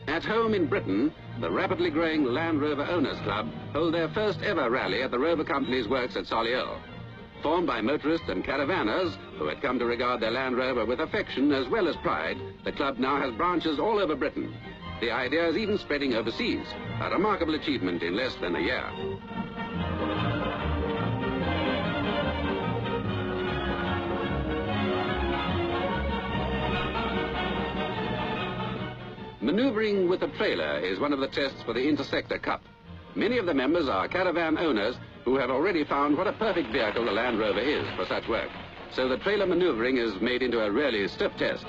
At home in Britain, the rapidly growing Land Rover Owners Club hold their first ever rally at the Rover Company's works at Solihull. Formed by motorists and caravanners who had come to regard their Land Rover with affection as well as pride, the club now has branches all over Britain. The idea is even spreading overseas, a remarkable achievement in less than a year. Manoeuvring with a trailer is one of the tests for the Intersector Cup. Many of the members are caravan owners who have already found what a perfect vehicle the Land Rover is for such work. So the trailer manoeuvring is made into a really stiff test.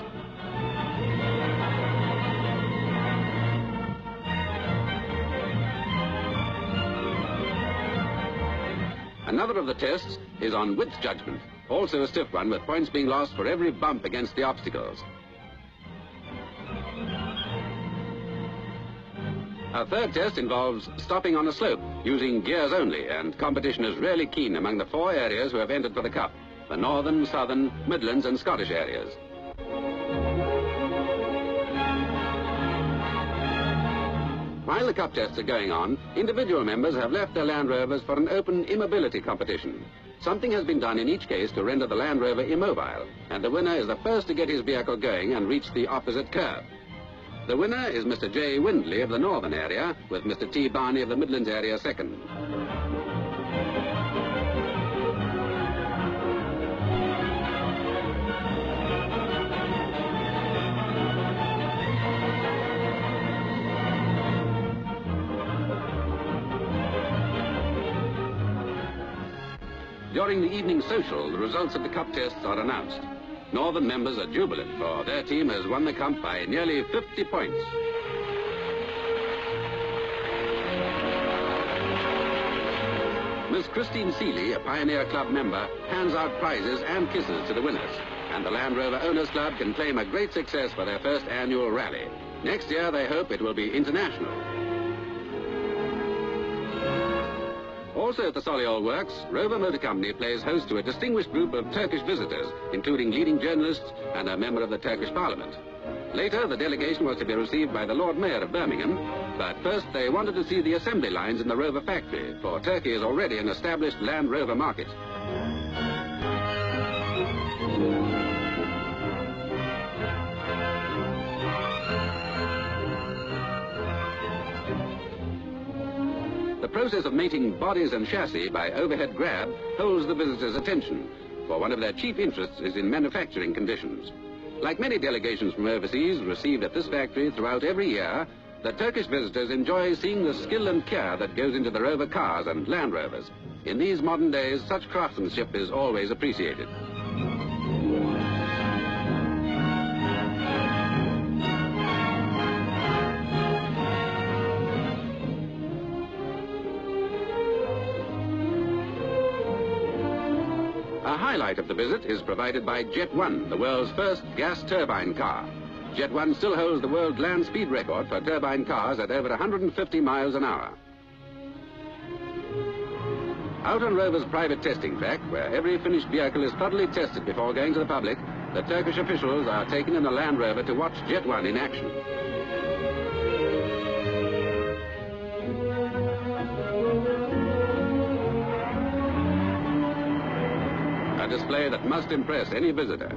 Another of the tests is on width judgment, also a stiff one with points being lost for every bump against the obstacles. A third test involves stopping on a slope, using gears only, and competition is really keen among the 4 areas who have entered for the Cup: the Northern, Southern, Midlands and Scottish areas. While the Cup tests are going on, individual members have left their Land Rovers for an open immobility competition. Something has been done in each case to render the Land Rover immobile, and the winner is the first to get his vehicle going and reach the opposite curve. The winner is Mr. J. Windley of the Northern area, with Mr. T. Barney of the Midlands area second. During the evening social, the results of the Cup tests are announced. Northern members are jubilant, for their team has won the Cup by nearly 50 points. Miss Christine Seeley, a Pioneer Club member, hands out prizes and kisses to the winners, and the Land Rover Owners Club can claim a great success for their first annual rally. Next year, they hope it will be international. Also at the Solihull Works, Rover Motor Company plays host to a distinguished group of Turkish visitors, including leading journalists and a member of the Turkish Parliament. Later, the delegation was to be received by the Lord Mayor of Birmingham, but first they wanted to see the assembly lines in the Rover factory, for Turkey is already an established Land Rover market. The process of mating bodies and chassis by overhead grab holds the visitors' attention, for one of their chief interests is in manufacturing conditions. Like many delegations from overseas received at this factory throughout every year, the Turkish visitors enjoy seeing the skill and care that goes into the Rover cars and Land Rovers. In these modern days, such craftsmanship is always appreciated. A highlight of the visit is provided by Jet 1, the world's first gas turbine car. Jet 1 still holds the world land speed record for turbine cars at over 150 miles an hour. Out on Rover's private testing track, where every finished vehicle is thoroughly tested before going to the public, the Turkish officials are taken in a Land Rover to watch Jet 1 in action. A display that must impress any visitor.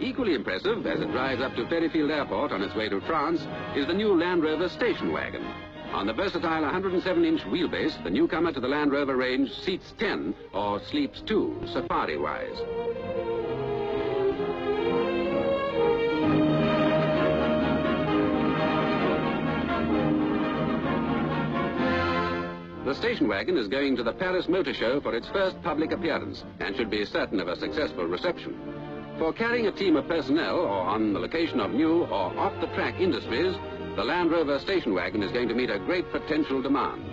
Equally impressive, as it drives up to Ferryfield Airport on its way to France, is the new Land Rover station wagon. On the versatile 107-inch wheelbase, the newcomer to the Land Rover range seats 10, or sleeps 2, safari-wise. The station wagon is going to the Paris Motor Show for its first public appearance and should be certain of a successful reception. For carrying a team of personnel or on the location of new or off-the-track industries, the Land Rover station wagon is going to meet a great potential demand.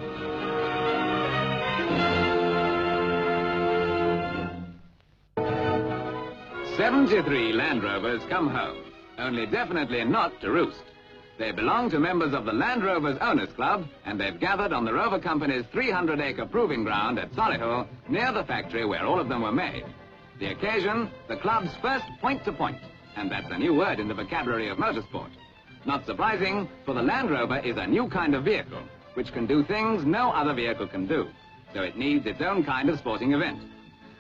"73 Land Rovers come home, only definitely not to roost. They belong to members of the Land Rovers Owners Club, and they've gathered on the Rover Company's 300-acre proving ground at Solihull, near the factory where all of them were made. The occasion, the club's first point-to-point, and that's a new word in the vocabulary of motorsport. Not surprising, for the Land Rover is a new kind of vehicle, which can do things no other vehicle can do, so it needs its own kind of sporting event.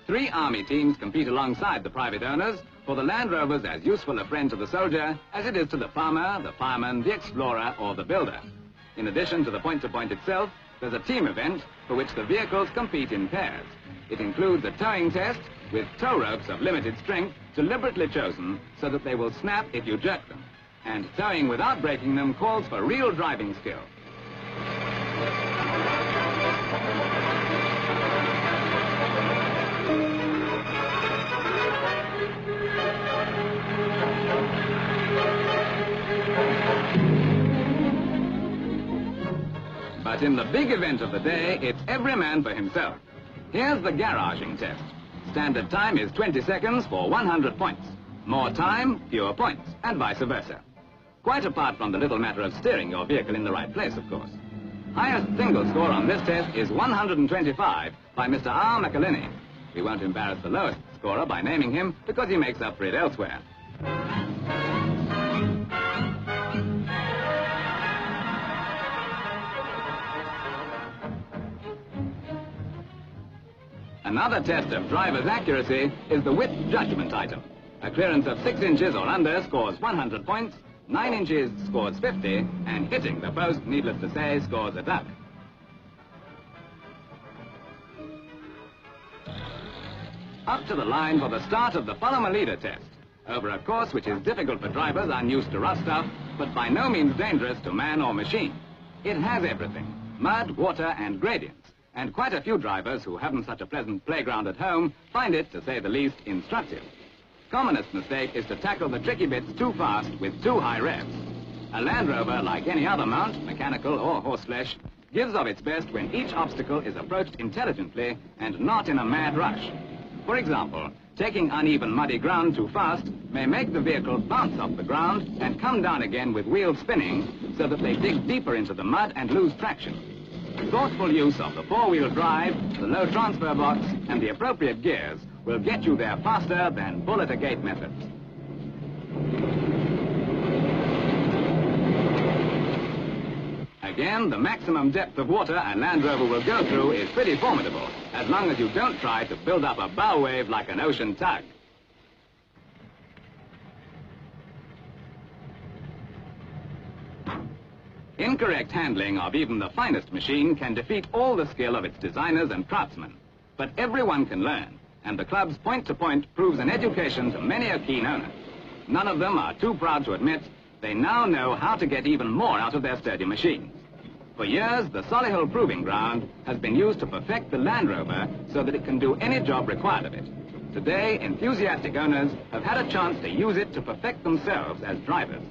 3 army teams compete alongside the private owners, for the Land Rover's as useful a friend to the soldier as it is to the farmer, the fireman, the explorer, or the builder. In addition to the point-to-point itself, there's a team event for which the vehicles compete in pairs. It includes a towing test with tow ropes of limited strength deliberately chosen so that they will snap if you jerk them. And towing without breaking them calls for real driving skill. But in the big event of the day, it's every man for himself. Here's the garaging test. Standard time is 20 seconds for 100 points. More time, fewer points, and vice versa. Quite apart from the little matter of steering your vehicle in the right place, of course. Highest single score on this test is 125 by Mr. R. McElhinney. We won't embarrass the lowest scorer by naming him because he makes up for it elsewhere. Another test of driver's accuracy is the width judgment item. A clearance of 6 inches or under scores 100 points, 9 inches scores 50, and hitting the post, needless to say, scores a duck. Up to the line for the start of the follow-my-leader test, over a course which is difficult for drivers unused to rough stuff, but by no means dangerous to man or machine. It has everything: mud, water, and gradients. And quite a few drivers who haven't such a pleasant playground at home find it, to say the least, instructive. Commonest mistake is to tackle the tricky bits too fast with too high revs. A Land Rover, like any other mount, mechanical or horseflesh, gives of its best when each obstacle is approached intelligently and not in a mad rush. For example, taking uneven muddy ground too fast may make the vehicle bounce off the ground and come down again with wheels spinning so that they dig deeper into the mud and lose traction. Thoughtful use of the 4-wheel drive, the low transfer box, and the appropriate gears will get you there faster than bullet-a-gate methods. Again, the maximum depth of water a Land Rover will go through is pretty formidable, as long as you don't try to build up a bow wave like an ocean tug. Incorrect handling of even the finest machine can defeat all the skill of its designers and craftsmen. But everyone can learn, and the club's point-to-point proves an education to many a keen owner. None of them are too proud to admit they now know how to get even more out of their sturdy machines. For years, the Solihull Proving Ground has been used to perfect the Land Rover so that it can do any job required of it. Today, enthusiastic owners have had a chance to use it to perfect themselves as drivers.